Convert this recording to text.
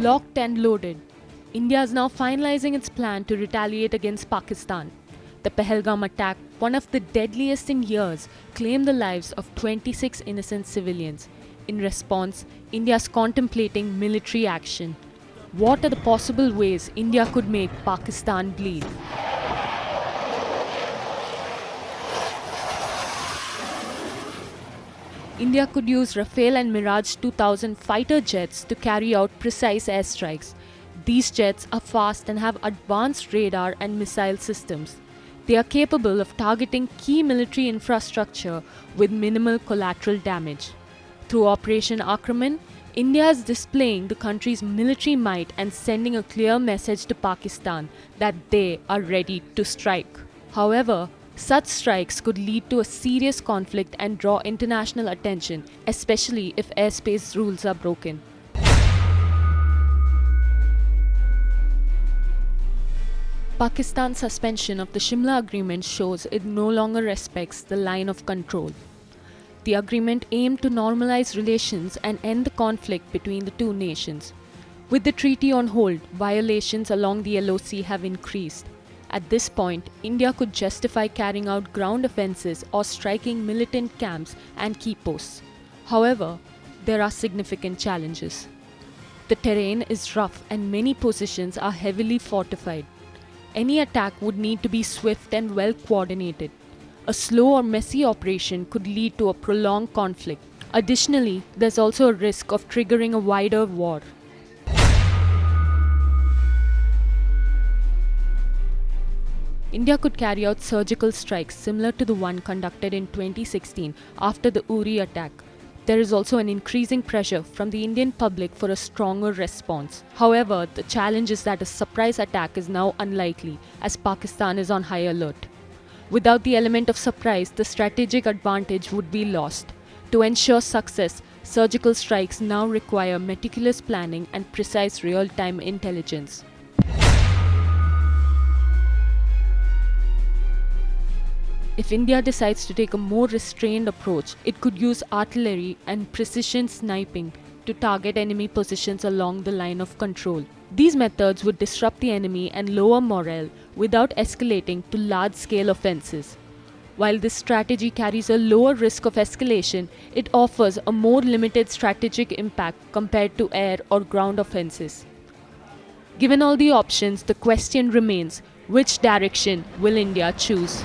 Locked and loaded, India is now finalizing its plan to retaliate against Pakistan. The Pahalgam attack, one of the deadliest in years, claimed the lives of 26 innocent civilians. In response, India is contemplating military action. What are the possible ways India could make Pakistan bleed? India could use Rafale and Mirage 2000 fighter jets to carry out precise airstrikes. These jets are fast and have advanced radar and missile systems. They are capable of targeting key military infrastructure with minimal collateral damage. Through Operation Akraman, India is displaying the country's military might and sending a clear message to Pakistan that they are ready to strike. However, such strikes could lead to a serious conflict and draw international attention, especially if airspace rules are broken. Pakistan's suspension of the Shimla Agreement shows it no longer respects the line of control. The agreement aimed to normalize relations and end the conflict between the two nations. With the treaty on hold, violations along the LOC have increased. At this point, India could justify carrying out ground offences or striking militant camps and key posts. However, there are significant challenges. The terrain is rough and many positions are heavily fortified. Any attack would need to be swift and well coordinated. A slow or messy operation could lead to a prolonged conflict. Additionally, there's also a risk of triggering a wider war. India could carry out surgical strikes similar to the one conducted in 2016 after the Uri attack. There is also an increasing pressure from the Indian public for a stronger response. However, the challenge is that a surprise attack is now unlikely as Pakistan is on high alert. Without the element of surprise, the strategic advantage would be lost. To ensure success, surgical strikes now require meticulous planning and precise real-time intelligence. If India decides to take a more restrained approach, it could use artillery and precision sniping to target enemy positions along the line of control. These methods would disrupt the enemy and lower morale without escalating to large-scale offences. While this strategy carries a lower risk of escalation, it offers a more limited strategic impact compared to air or ground offences. Given all the options, the question remains, which direction will India choose?